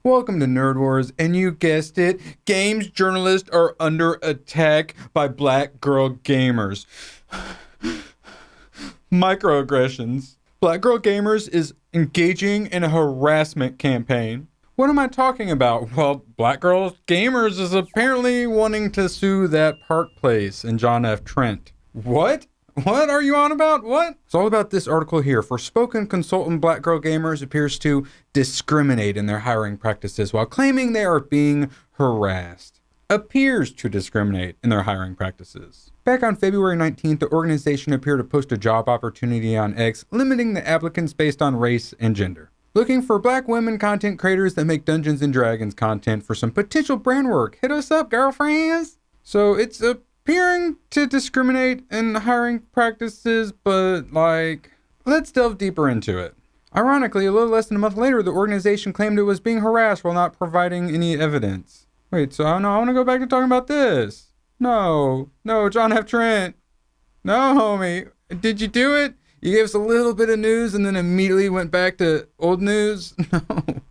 Welcome to Nerd Wars, and you guessed it, games journalists are under attack by black girl gamers. Microaggressions. Black girl gamers is engaging in a harassment campaign. What am I talking about? Well, black girl gamers is apparently wanting to sue that Park Place in John F. Trent. What? What are you on about? What? It's all about this article here. Forspoken consultant Black Girl Gamers appears to discriminate in their hiring practices while claiming they are being harassed. Appears to discriminate in their hiring practices. Back on February 19th, the organization appeared to post a job opportunity on X, limiting the applicants based on race and gender. Looking for black women content creators that make Dungeons & Dragons content for some potential brand work. Hit us up, girlfriends! So it's appearing to discriminate in hiring practices, but let's delve deeper into it. Ironically, a little less than a month later, the organization claimed it was being harassed while not providing any evidence. Wait, so I want to go back to talking about this. No, John F. Trent. No, homie. Did you do it? You gave us a little bit of news and then immediately went back to old news? No. I'm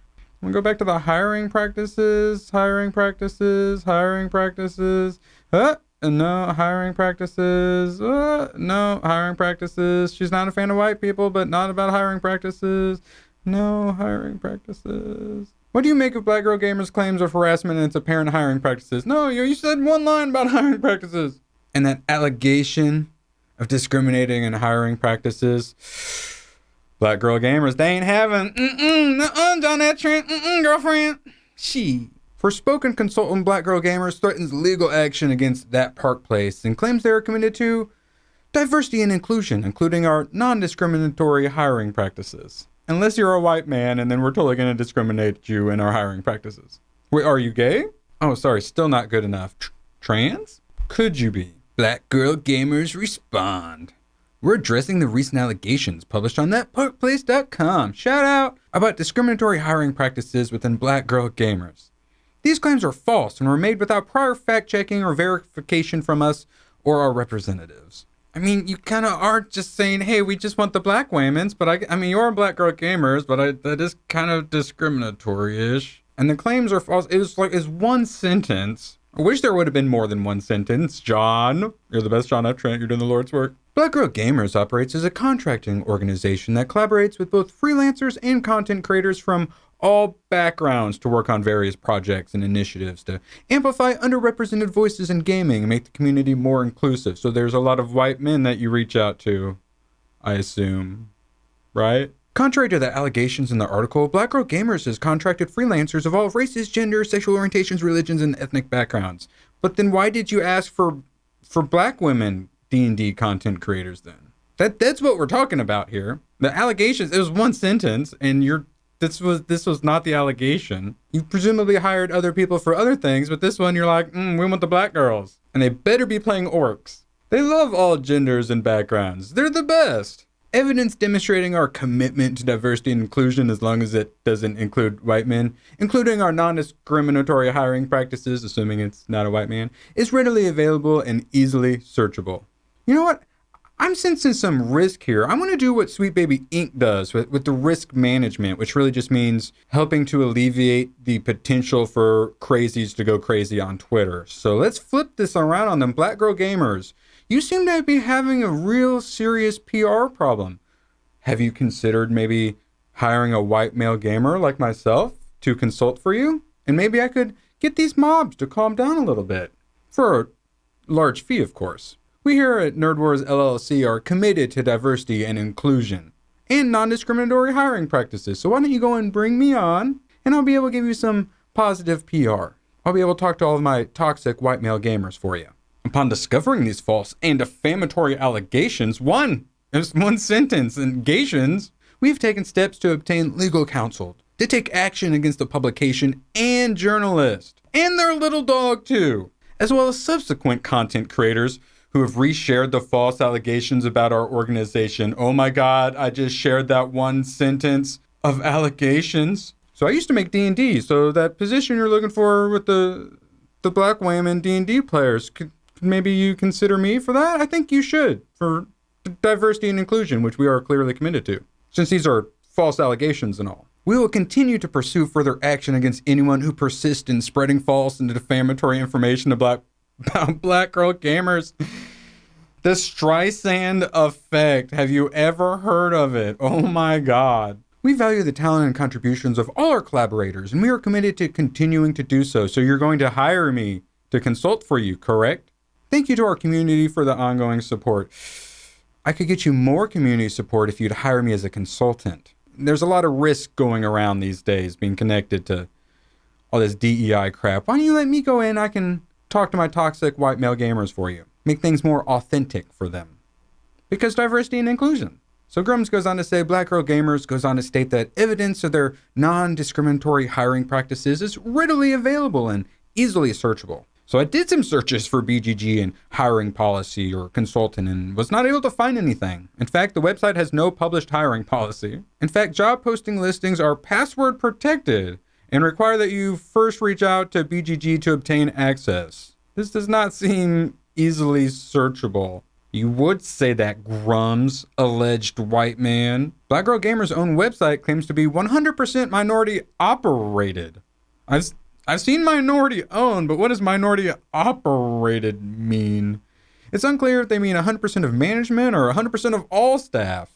gonna go back to the hiring practices. No, hiring practices. No, hiring practices. She's not a fan of white people, but not about hiring practices. No, hiring practices. What do you make of Black Girl Gamers' claims of harassment and its apparent hiring practices? No, you said one line about hiring practices. And that allegation of discriminating in hiring practices. Black Girl Gamers, they ain't having, John F. Trent, girlfriend. Forspoken consultant Black Girl Gamers threatens legal action against that Park Place and claims they are committed to diversity and inclusion, including our non-discriminatory hiring practices. Unless you're a white man, and then we're totally going to discriminate you in our hiring practices. Wait, are you gay? Oh, sorry, still not good enough. Trans? Could you be? Black Girl Gamers respond. We're addressing the recent allegations published on thatparkplace.com. Shout out about discriminatory hiring practices within Black Girl Gamers. These claims are false and were made without prior fact-checking or verification from us or our representatives. I mean, you kind of are just saying, hey, we just want the black women's, but I mean, you're a Black Girl Gamers, but that is kind of discriminatory-ish. And the claims are false. It's one sentence. I wish there would have been more than one sentence. John, you're the best John F. Trent. You're doing the Lord's work. Black Girl Gamers operates as a contracting organization that collaborates with both freelancers and content creators from all backgrounds to work on various projects and initiatives to amplify underrepresented voices in gaming and make the community more inclusive. So there's a lot of white men that you reach out to, I assume, right? Contrary to the allegations in the article, Black Girl Gamers has contracted freelancers of all races, genders, sexual orientations, religions, and ethnic backgrounds. But then why did you ask for black women D&D content creators then? That's what we're talking about here. The allegations, it was one sentence, and this was not the allegation. You presumably hired other people for other things, but this one you're like, we want the black girls. And they better be playing orcs. They love all genders and backgrounds. They're the best. Evidence demonstrating our commitment to diversity and inclusion, as long as it doesn't include white men, including our non-discriminatory hiring practices, assuming it's not a white man, is readily available and easily searchable. You know what? I'm sensing some risk here. I want to do what Sweet Baby Inc. does with the risk management, which really just means helping to alleviate the potential for crazies to go crazy on Twitter. So let's flip this around on them. Black Girl Gamers, you seem to be having a real serious PR problem. Have you considered maybe hiring a white male gamer like myself to consult for you? And maybe I could get these mobs to calm down a little bit. For a large fee, of course. We here at Nerd Wars LLC are committed to diversity and inclusion and non-discriminatory hiring practices. So why don't you go and bring me on, and I'll be able to give you some positive PR. I'll be able to talk to all of my toxic white male gamers for you. Upon discovering these false and defamatory allegations, one sentence, allegations, we've taken steps to obtain legal counsel, to take action against the publication and journalist, and their little dog too, as well as subsequent content creators who have reshared the false allegations about our organization. Oh my God, I just shared that one sentence of allegations. So I used to make D&D, so that position you're looking for with the black women D&D players, could maybe you consider me for that? I think you should, for diversity and inclusion, which we are clearly committed to, since these are false allegations and all. We will continue to pursue further action against anyone who persists in spreading false and defamatory information about black girl gamers. The Streisand effect. Have you ever heard of it? Oh my God. We value the talent and contributions of all our collaborators, and we are committed to continuing to do so. So you're going to hire me to consult for you, correct? Thank you to our community for the ongoing support. I could get you more community support if you'd hire me as a consultant. There's a lot of risk going around these days being connected to all this DEI crap. Why don't you let me go in? I can talk to my toxic white male gamers for you. Make things more authentic for them. Because diversity and inclusion. So Grums goes on to say, Black Girl Gamers goes on to state that evidence of their non-discriminatory hiring practices is readily available and easily searchable. So I did some searches for BGG and hiring policy or consultant and was not able to find anything. In fact, the website has no published hiring policy. In fact, job posting listings are password protected and require that you first reach out to BGG to obtain access. This does not seem easily searchable. You would say that, Grums, alleged white man. Black Girl Gamer's own website claims to be 100% minority operated. I've seen minority owned, but what does minority operated mean? It's unclear if they mean 100% of management or 100% of all staff.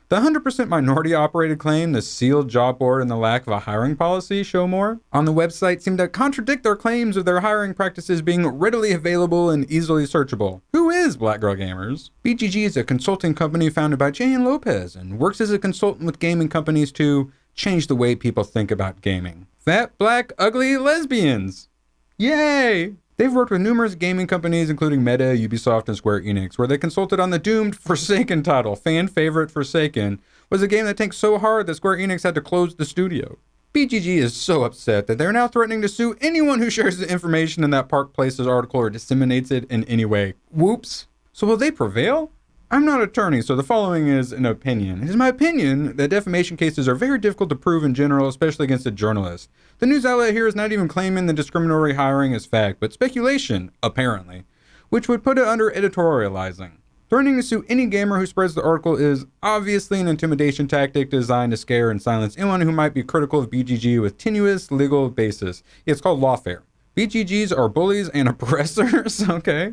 The 100% minority operated claim, the sealed job board, and the lack of a hiring policy show more on the website seem to contradict their claims of their hiring practices being readily available and easily searchable. Who is Black Girl Gamers? BGG is a consulting company founded by Jan Lopez and works as a consultant with gaming companies to change the way people think about gaming. Fat, black, ugly lesbians. Yay! They've worked with numerous gaming companies, including Meta, Ubisoft, and Square Enix, where they consulted on the doomed Forsaken title. Fan favorite Forsaken was a game that tanked so hard that Square Enix had to close the studio. BGG is so upset that they're now threatening to sue anyone who shares the information in that Park Places article or disseminates it in any way. Whoops. So will they prevail? I'm not an attorney, so the following is an opinion. It is my opinion that defamation cases are very difficult to prove in general, especially against a journalist. The news outlet here is not even claiming the discriminatory hiring as fact, but speculation, apparently, which would put it under editorializing. Threatening to sue any gamer who spreads the article is obviously an intimidation tactic designed to scare and silence anyone who might be critical of BGG with tenuous legal basis. It's called lawfare. BGGs are bullies and oppressors, okay?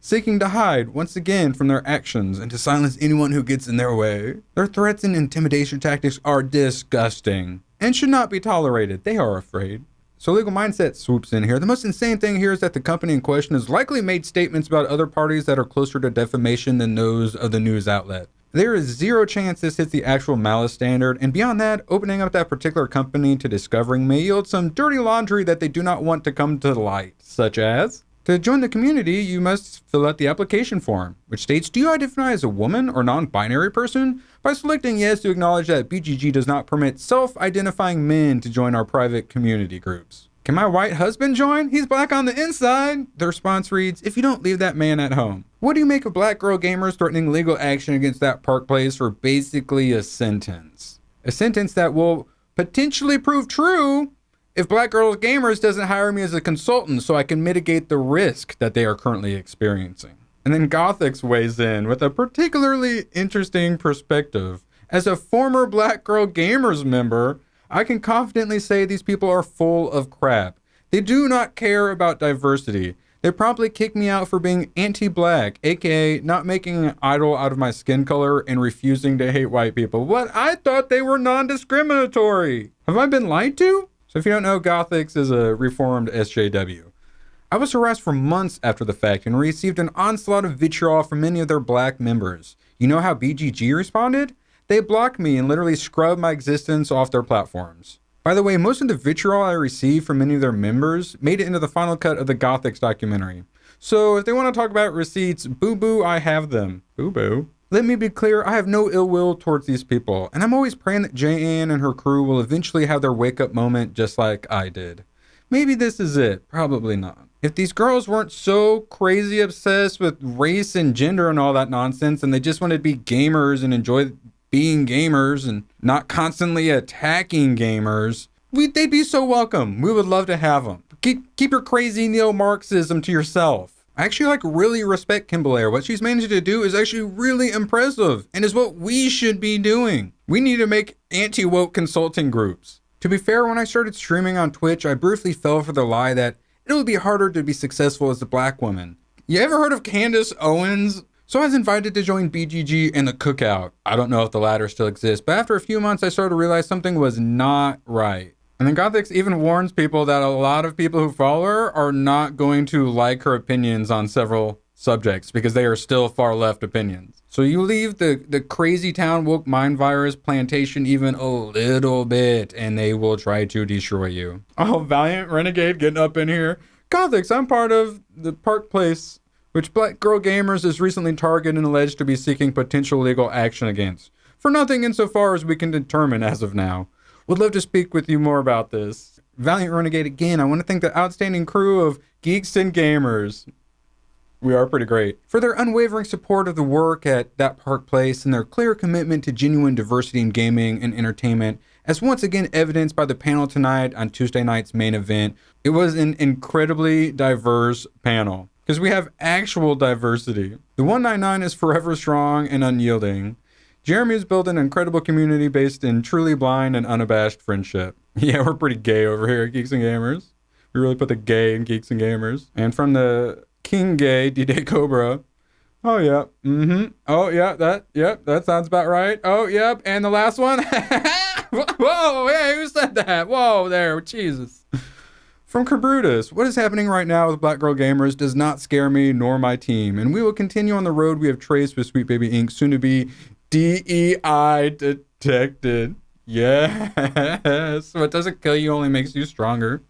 Seeking to hide, once again, from their actions and to silence anyone who gets in their way. Their threats and intimidation tactics are disgusting and should not be tolerated. They are afraid. So Legal Mindset swoops in here. The most insane thing here is that the company in question has likely made statements about other parties that are closer to defamation than those of the news outlet. There is zero chance this hits the actual malice standard, and beyond that, opening up that particular company to discovering may yield some dirty laundry that they do not want to come to light, such as, to join the community, you must fill out the application form, which states, do you identify as a woman or non-binary person? By selecting yes to acknowledge that BGG does not permit self-identifying men to join our private community groups. Can my white husband join? He's black on the inside. The response reads, if you don't leave that man at home. What do you make of Black Girl Gamers threatening legal action against that Park Place for basically a sentence? A sentence that will potentially prove true if Black Girl Gamers doesn't hire me as a consultant so I can mitigate the risk that they are currently experiencing. And then Gothix weighs in with a particularly interesting perspective. As a former Black Girl Gamers member, I can confidently say these people are full of crap. They do not care about diversity. They promptly kick me out for being anti-black, aka not making an idol out of my skin color and refusing to hate white people. What? I thought they were non-discriminatory. Have I been lied to? So if you don't know, Gothix is a reformed SJW. I was harassed for months after the fact and received an onslaught of vitriol from many of their black members. You know how BGG responded? They blocked me and literally scrubbed my existence off their platforms. By the way, most of the vitriol I received from many of their members made it into the final cut of the Gothix documentary. So if they want to talk about receipts, boo-boo, I have them. Boo-boo. Let me be clear, I have no ill will towards these people, and I'm always praying that Jan and her crew will eventually have their wake-up moment just like I did. Maybe this is it. Probably not. If these girls weren't so crazy obsessed with race and gender and all that nonsense, and they just wanted to be gamers and enjoy being gamers and not constantly attacking gamers, they'd be so welcome. We would love to have them. Keep your crazy neo-Marxism to yourself. I actually really respect Kim Blair. What she's managed to do is actually really impressive and is what we should be doing. We need to make anti-woke consulting groups. To be fair, when I started streaming on Twitch, I briefly fell for the lie that it would be harder to be successful as a black woman. You ever heard of Candace Owens? So I was invited to join BGG and the Cookout. I don't know if the latter still exists, but after a few months, I started to realize something was not right. And then Gothix even warns people that a lot of people who follow her are not going to like her opinions on several subjects because they are still far left opinions. So you leave the crazy town woke mind virus plantation even a little bit and they will try to destroy you. Oh, Valiant Renegade getting up in here. Gothix, I'm part of the Park Place, which Black Girl Gamers is recently targeted and alleged to be seeking potential legal action against, for nothing insofar as we can determine as of now. Would love to speak with you more about this. Valiant Renegade, again, I want to thank the outstanding crew of Geeks and Gamers. We are pretty great. For their unwavering support of the work at that Park Place and their clear commitment to genuine diversity in gaming and entertainment, as once again evidenced by the panel tonight on Tuesday night's main event. It was an incredibly diverse panel, because we have actual diversity. The 199 is forever strong and unyielding. Jeremy has built an incredible community based in truly blind and unabashed friendship. Yeah, we're pretty gay over here at Geeks and Gamers. We really put the gay in Geeks and Gamers. And from the King Gay, D-Day Cobra. Oh, yeah. Oh, yeah, that sounds about right. Oh, yep. And the last one. Whoa, hey, who said that? Whoa, there, Jesus. From Cabrutus, what is happening right now with Black Girl Gamers does not scare me nor my team, and we will continue on the road we have traced with Sweet Baby Inc., soon to be DEI detected. Yes, what doesn't kill you only makes you stronger.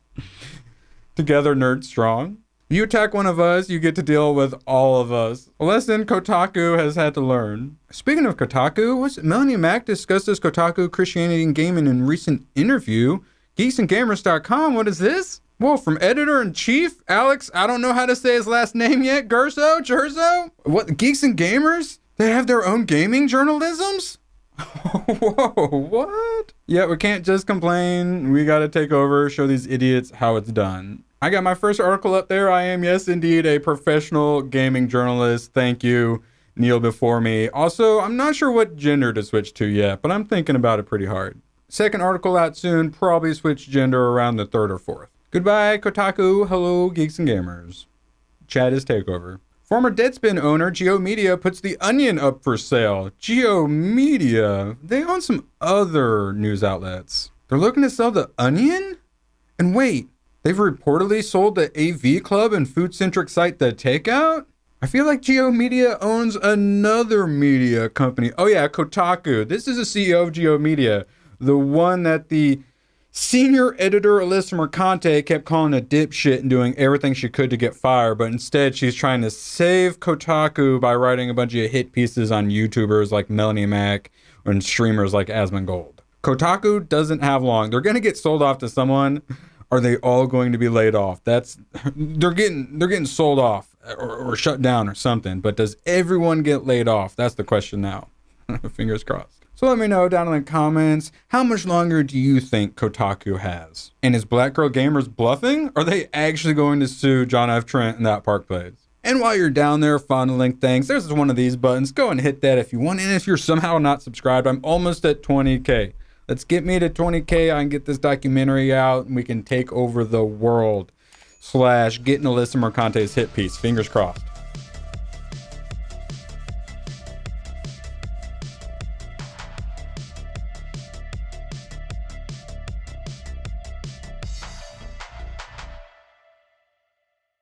Together, nerd strong. You attack one of us, you get to deal with all of us. A lesson Kotaku has had to learn. Speaking of Kotaku, Melanie Mack discussed Kotaku Christianity and Gaming in a recent interview. Geeksandgamers.com, what is this? Whoa, from editor-in-chief, Alex, I don't know how to say his last name yet, Gerzo? What, Geeks and Gamers? They have their own gaming journalisms? Whoa, what? Yeah, we can't just complain. We gotta take over, show these idiots how it's done. I got my first article up there. I am, yes, indeed, a professional gaming journalist. Thank you, Neil before me. Also, I'm not sure what gender to switch to yet, but I'm thinking about it pretty hard. Second article out soon, probably switch gender around the third or fourth. Goodbye, Kotaku. Hello, Geeks and Gamers. Chat is takeover. Former Deadspin owner Geo Media puts The Onion up for sale. Geo Media? They own some other news outlets. They're looking to sell The Onion? And wait, they've reportedly sold the AV Club and food-centric site The Takeout? I feel like Geo Media owns another media company. Oh yeah, Kotaku. This is the CEO of Geo Media. The one that the senior editor Alyssa Mercante kept calling a dipshit and doing everything she could to get fired, but instead she's trying to save Kotaku by writing a bunch of hit pieces on YouTubers like Melanie Mack and streamers like Asmongold. Kotaku doesn't have long. They're gonna get sold off to someone. Are they all going to be laid off? They're getting sold off or shut down or something. But does everyone get laid off? That's the question now. Fingers crossed. So let me know down in the comments, how much longer do you think Kotaku has? And is Black Girl Gamers bluffing? Are they actually going to sue John F. Trent and that Park Place? And while you're down there funneling things, there's one of these buttons. Go and hit that if you want. And if you're somehow not subscribed, I'm almost at 20K. Let's get me to 20K. I can get this documentary out and we can take over the world. / getting Alyssa Mercante's hit piece. Fingers crossed.